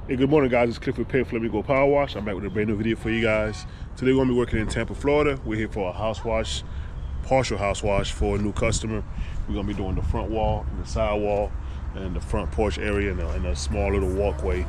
Hey, good morning, guys. It's Cliff with Pay for Let Me Go Power Wash. I'm back with a brand new video for you guys. Today we're gonna be working in Tampa, Florida. We're here for a house wash, partial house wash for a new customer. We're gonna be doing the front wall and the side wall and the front porch area and a small little walkway.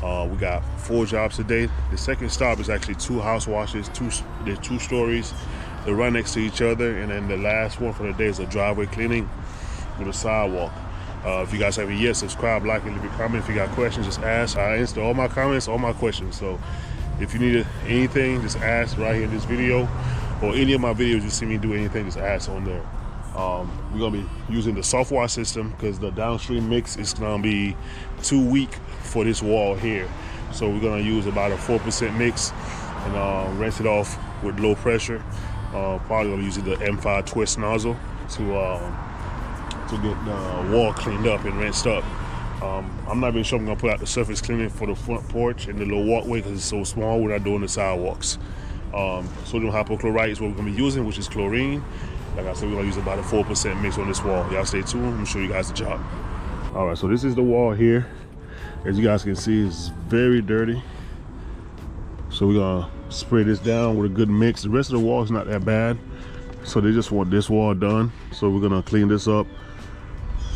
We got 4 jobs today. The second stop is actually 2 house washes. They're 2 stories. They're right next to each other, and then the last one for the day is a driveway cleaning with a sidewalk. If you guys haven't yet, subscribe, like, and leave a comment. If you got questions, just ask. I answer all my comments, all my questions. So if you need anything, just ask right here in this video, or any of my videos you see me do anything, just ask on there. We're gonna be using the softwashed system because the downstream mix is gonna be too weak for this wall here. So we're gonna use about a 4% mix and rinse it off with low pressure. Probably gonna use the M5 twist nozzle to get the wall cleaned up and rinsed up. I'm not even sure I'm gonna put out the surface cleaning for the front porch and the little walkway because it's so small. We're not doing the sidewalks. Sodium hypochlorite is what we're gonna be using, which is chlorine. Like I said, we're gonna use about a 4% mix on this wall. Y'all stay tuned, I'm gonna show you guys the job. All right, so this is the wall here. As you guys can see, it's very dirty. So we're gonna spray this down with a good mix. The rest of the wall is not that bad. So they just want this wall done. So we're gonna clean this up.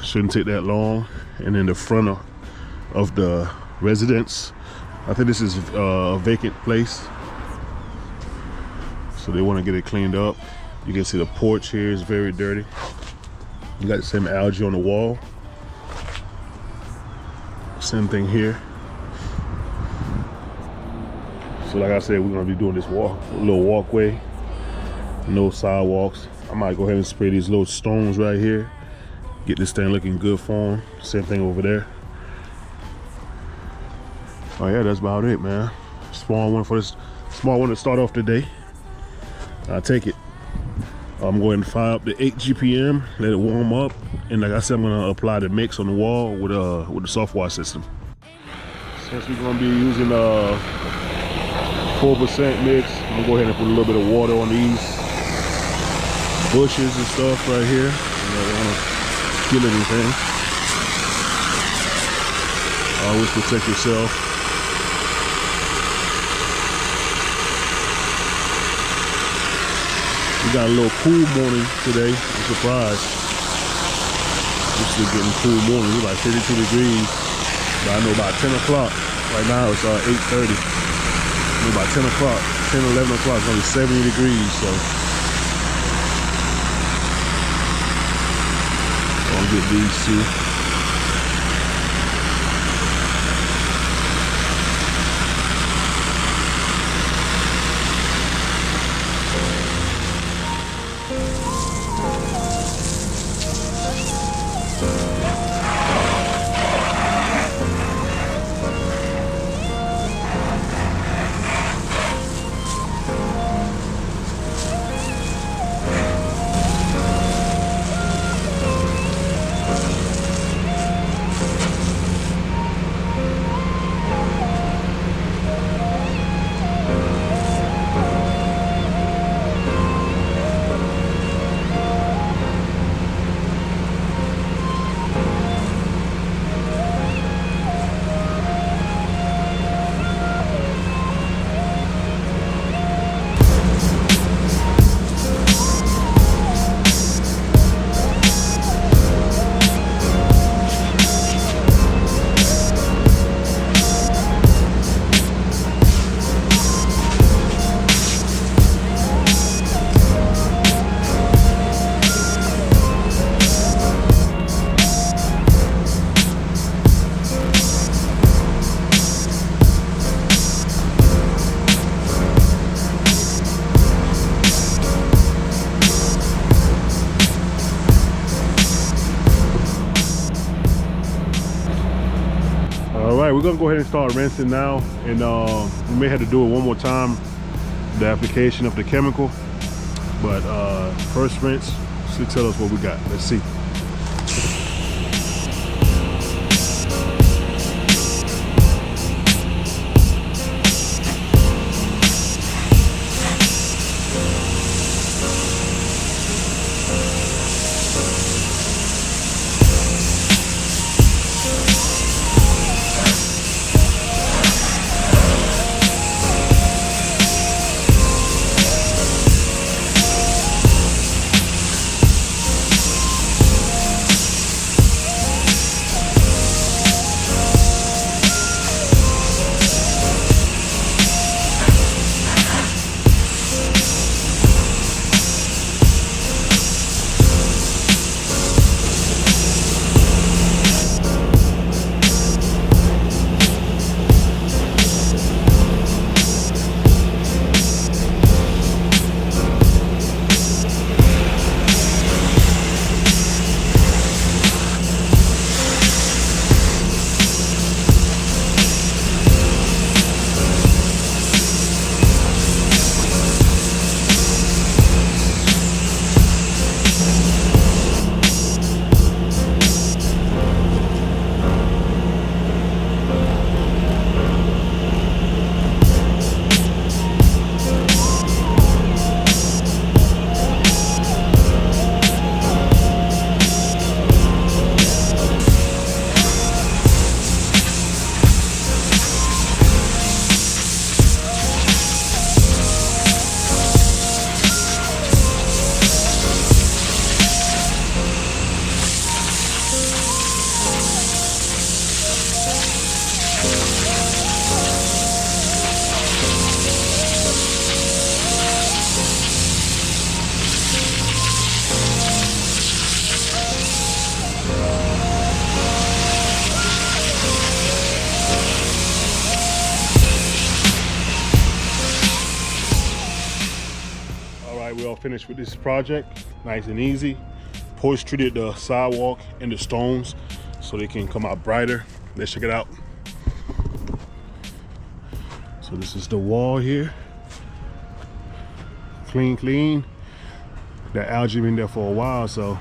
Shouldn't take that long. And then the front of the residence, I think this is a vacant place, so they want to get it cleaned up. You can see the porch here is very dirty. You got the same algae on the wall. Same thing here. So like I said, we're gonna be doing this little walkway, no sidewalks. I might go ahead and spray these little stones right here. Get this thing looking good for them. Same thing over there. Oh yeah, that's about it, man. Small one to start off the day. I'll take it. I'm going to fire up the 8 GPM, let it warm up, and like I said, I'm gonna apply the mix on the wall with the softwashed system. Since we're gonna be using a 4% mix, I'm gonna go ahead and put a little bit of water on these bushes and stuff right here. You know, don't wanna kill anything. Always protect yourself. We got a little cool morning today. I'm surprised. It's still getting cool morning. It's like 52 degrees. But I know about 10 o'clock. Right now it's 8:30. I know about 10 o'clock, 10, 11 o'clock, it's only 70 degrees. So I'll get these 2. Alright, we're gonna go ahead and start rinsing now, and we may have to do it one more time, the application of the chemical, but first rinse should tell us what we got. Let's see. finished with this project. Nice and easy. Porch treated the sidewalk and the stones so they can come out brighter. Let's check it out. So this is the wall here. Clean, clean. That algae been there for a while, so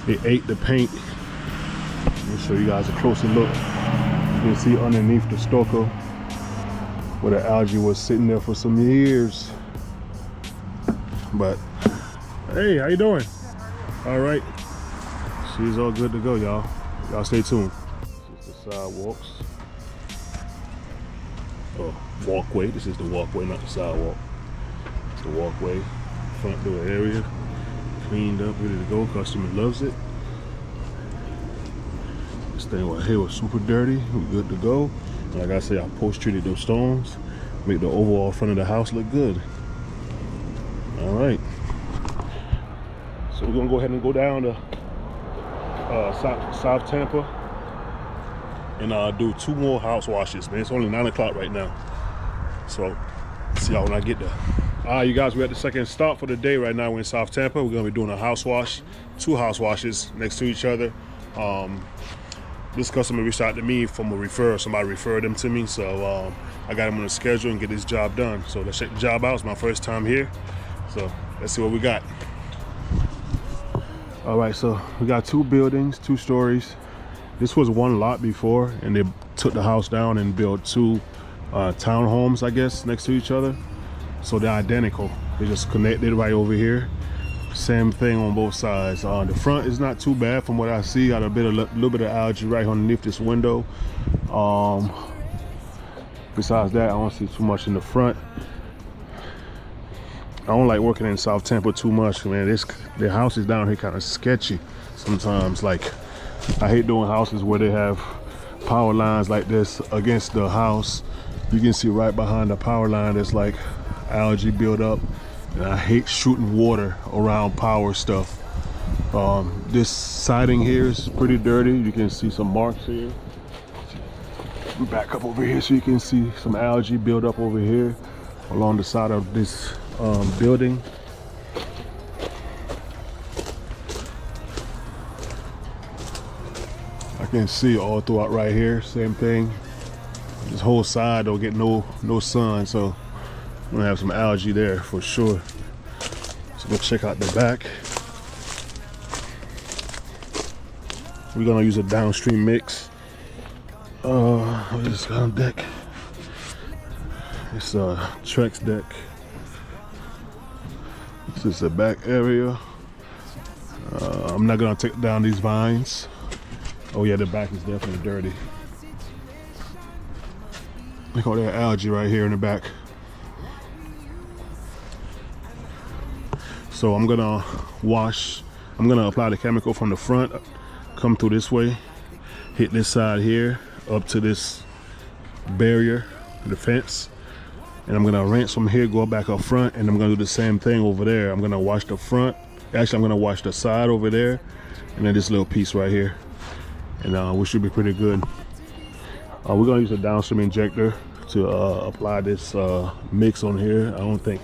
it ate the paint. Let me show you guys a closer look. You can see underneath the stucco where the algae was sitting there for some years. But hey, how you doing? All right, she's all good to go, y'all. Y'all stay tuned. This is the sidewalks. Oh, walkway. This is the walkway, not the sidewalk. It's the walkway, front door area, cleaned up, ready to go. Customer loves it. This thing right here was super dirty. We're good to go. Like I said, I post treated those stones, make the overall front of the house look good. All right. So we're gonna go ahead and go down to South Tampa and do 2 more house washes, man. It's only 9 o'clock right now. So see y'all when I get there. All right, you guys, we're at the second stop for the day right now. We're in South Tampa. We're gonna be doing a house wash, 2 house washes next to each other. This customer reached out to me from a referral. Somebody referred them to me, so I got him on the schedule and get this job done. So let's check the job out. It's my first time here, so let's see what we got. All right, so we got 2 buildings, 2 stories. This was 1 lot before, and they took the house down and built 2 townhomes, I guess, next to each other. So they're identical. They just connected right over here. Same thing on both sides. The front is not too bad from what I see. Got a little bit of algae right underneath this window. Besides that, I don't see too much in the front. I don't like working in South Tampa too much, man. The houses down here kind of sketchy sometimes. Like, I hate doing houses where they have power lines like this against the house. You can see right behind the power line there's like algae build up, and I hate shooting water around power stuff. This siding here is pretty dirty. You can see some marks here. Back up over here so you can see some algae build up over here along the side of this building. I can see all throughout right here, same thing. This whole side don't get no sun, so I'm gonna have some algae there for sure. So go check out the back. We're gonna use a downstream mix. What is this on deck? It's a Trex deck. This is the back area. I'm not gonna take down these vines. Oh yeah, the back is definitely dirty. Look at all that algae right here in the back. So I'm gonna wash. I'm gonna apply the chemical from the front, come through this way, hit this side here, up to this barrier, the fence. And I'm gonna rinse from here, go back up front, and I'm gonna do the same thing over there. I'm gonna wash the front. Actually, I'm gonna wash the side over there, and then this little piece right here. And we should be pretty good. We're gonna use a downstream injector to apply this mix on here. I don't think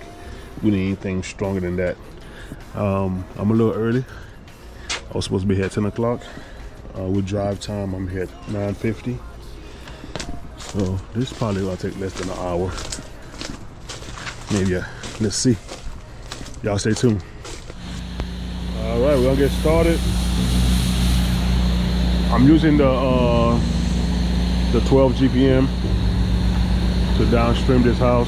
we need anything stronger than that. I'm a little early. I was supposed to be here at 10 o'clock. With drive time, I'm here at 9:50. So this is probably gonna take less than an hour. Maybe, let's see. Y'all stay tuned. All right, we're gonna get started. I'm using the 12 GPM to downstream this house.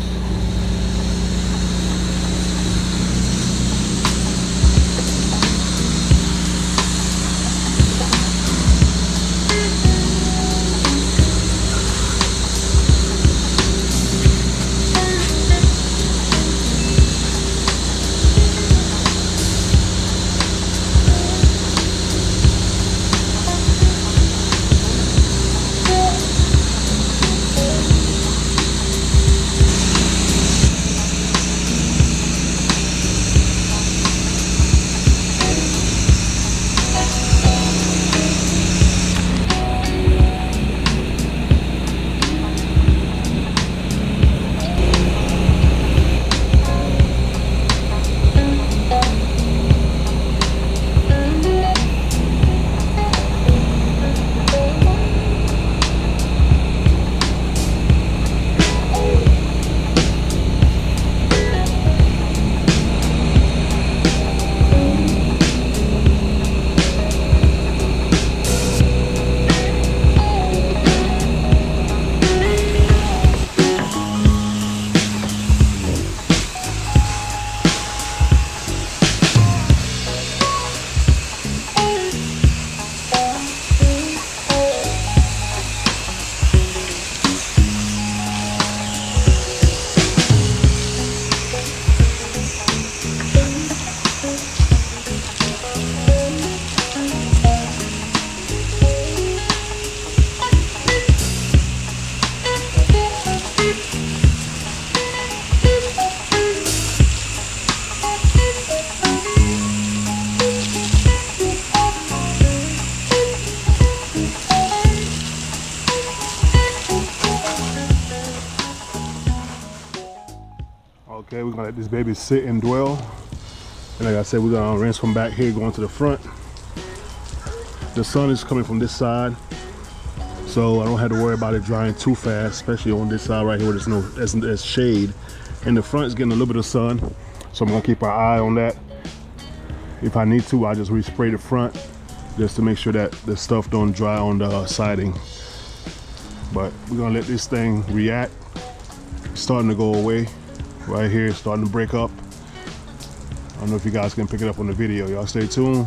Okay, we're gonna let this baby sit and dwell. And like I said, we're gonna rinse from back here going to the front. The sun is coming from this side, so I don't have to worry about it drying too fast, especially on this side right here where there's shade. And the front is getting a little bit of sun, so I'm gonna keep our eye on that. If I need to, I just respray the front just to make sure that the stuff don't dry on the siding. But we're gonna let this thing react. It's starting to go away right here, it's starting to break up. I don't know if you guys can pick it up on the video. Y'all stay tuned.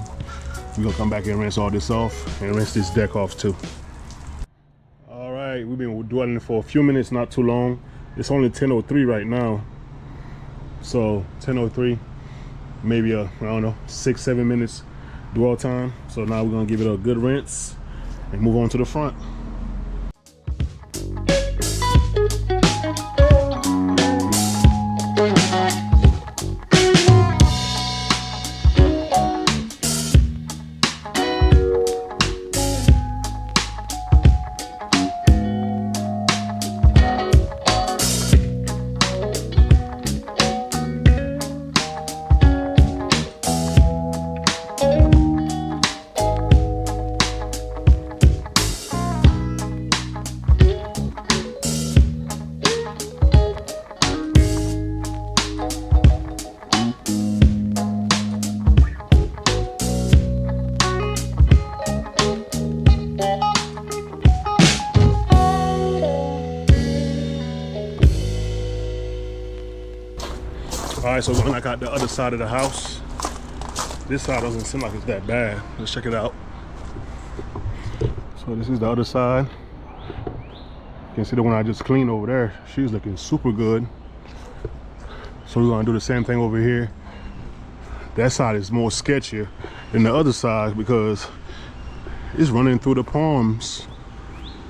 We're gonna come back and rinse all this off and rinse this deck off too. All right, we've been dwelling for a few minutes, not too long. It's only 10:03 right now. So 10:03, maybe I don't know, 6-7 minutes dwell time. So now we're gonna give it a good rinse and move on to the front. All right, so we're gonna knock out the other side of the house. This side doesn't seem like it's that bad. Let's check it out. So this is the other side. You can see the one I just cleaned over there. She's looking super good. So we're gonna do the same thing over here. That side is more sketchier than the other side because it's running through the palms.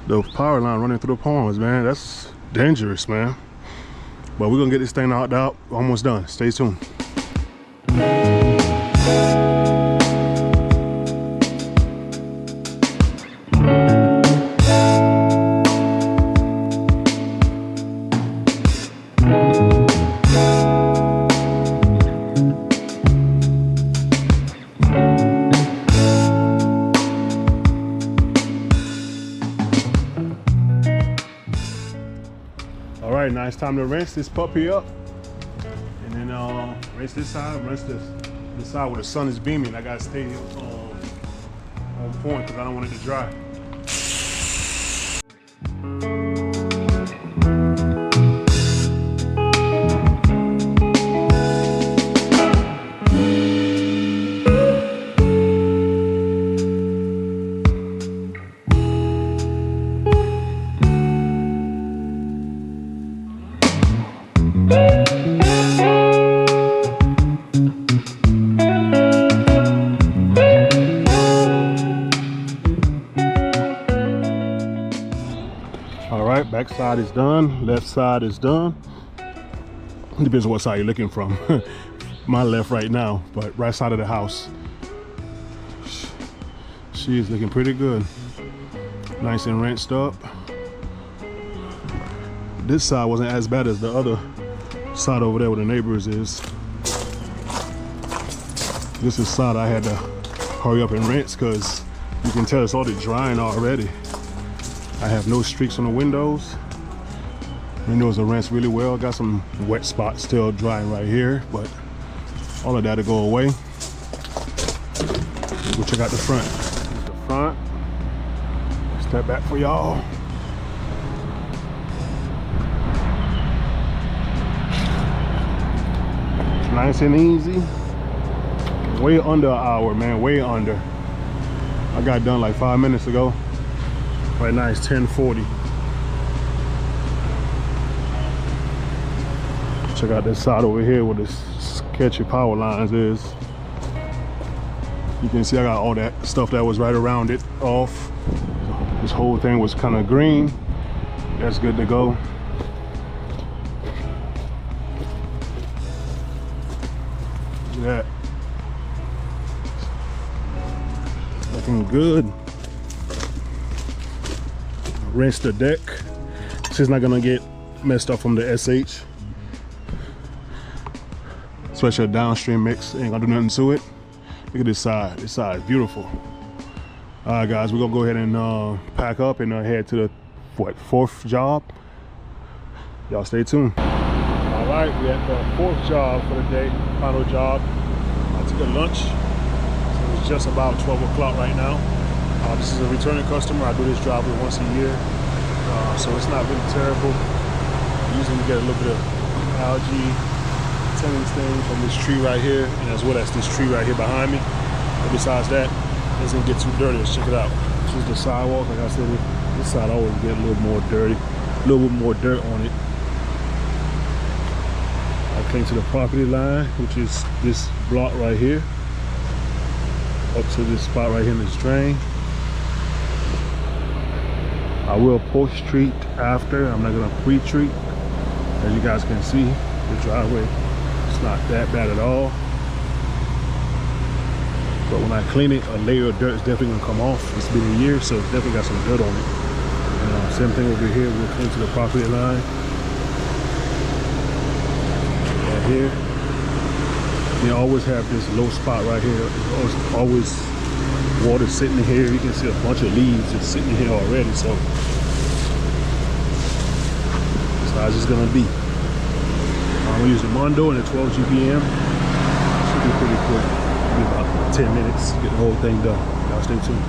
The power line running through the palms, man. That's dangerous, man. But we're gonna get this thing knocked out. Almost done. Stay tuned. All right, now it's time to rinse this puppy up. And then rinse this side, rinse this side where the sun is beaming. I gotta stay on point because I don't want it to dry. All right, back side is done, left side is done. Depends on what side you're looking from. My left right now, but right side of the house. She is looking pretty good. Nice and rinsed up. This side wasn't as bad as the other side over there where the neighbors is. This is side I had to hurry up and rinse because you can tell it's already drying already. I have no streaks on the windows. Windows are rinsed really well. Got some wet spots still drying right here, but all of that will go away. We'll check out the front. Here's the front. Step back for y'all. Nice and easy. Way under an hour, man, way under. I got done like 5 minutes ago. Right now it's 10:40. Check out this side over here where this sketchy power lines is. You can see I got all that stuff that was right around it off. This whole thing was kind of green. That's good to go. Look at that. Looking good. Rinse the deck so it's not gonna get messed up from the SH. especially a downstream mix. Ain't gonna do nothing to it. Look at this side. This side is beautiful. All right, guys, we're gonna go ahead and pack up and head to the fourth job. Y'all stay tuned. All right, we at the fourth job for the day, final job. I took a lunch, so it's just about 12 o'clock right now. This is a returning customer. I do this job once a year, so it's not really terrible. Usually we get a little bit of algae, tenant stain from this tree right here, and as well as this tree right here behind me. But besides that, it doesn't get too dirty. Let's check it out. This is the sidewalk. Like I said, this side always get a little more dirty, a little bit more dirt on it. I came to the property line, which is this block right here, up to this spot right here in this drain. I will post-treat after. I'm not gonna pre-treat. As you guys can see, the driveway, it's not that bad at all. But when I clean it, a layer of dirt is definitely gonna come off. It's been a year, so it's definitely got some dirt on it. Same thing over here, we'll clean to the property line. Right here. You always have this low spot right here. There's always water sitting in here. You can see a bunch of leaves just sitting here already, so that's how it's just gonna be. I'm gonna use the Mondo and the 12 GPM. Should be pretty quick. Be about 10 minutes, get the whole thing done. Y'all stay tuned.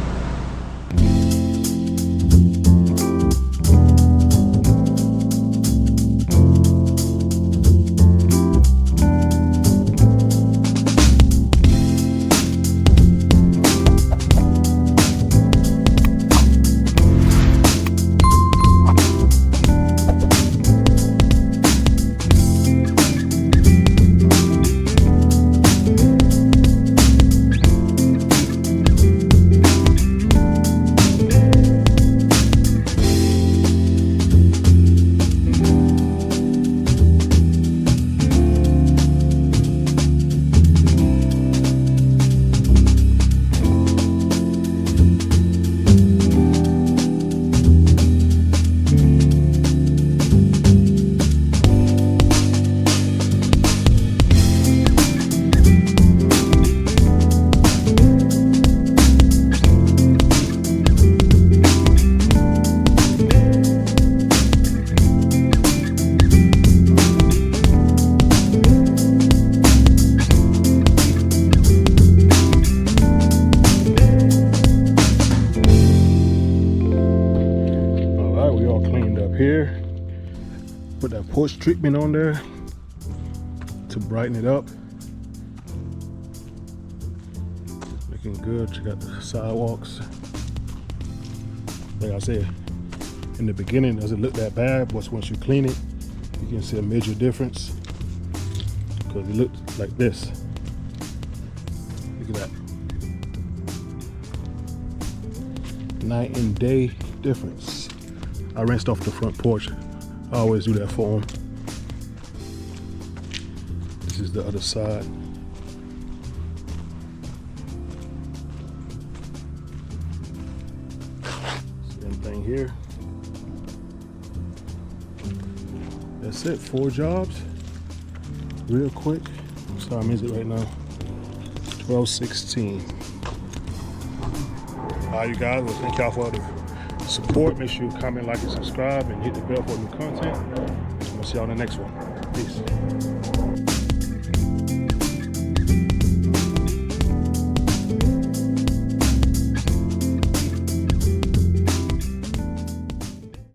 Here, put that porch treatment on there to brighten it up. Looking good. Check out the sidewalks. Like I said, in the beginning, doesn't look that bad, but once you clean it, you can see a major difference because it looks like this. Look at that. Night and day difference. I rinsed off the front porch. I always do that for them. This is the other side. Same thing here. That's it, 4 jobs. Real quick. What time is it right now? 12:16. All right, you guys, well, thank y'all for the support. Make sure you comment, like, and subscribe, and hit the bell for new content. I'm gonna see y'all in the next one. Peace.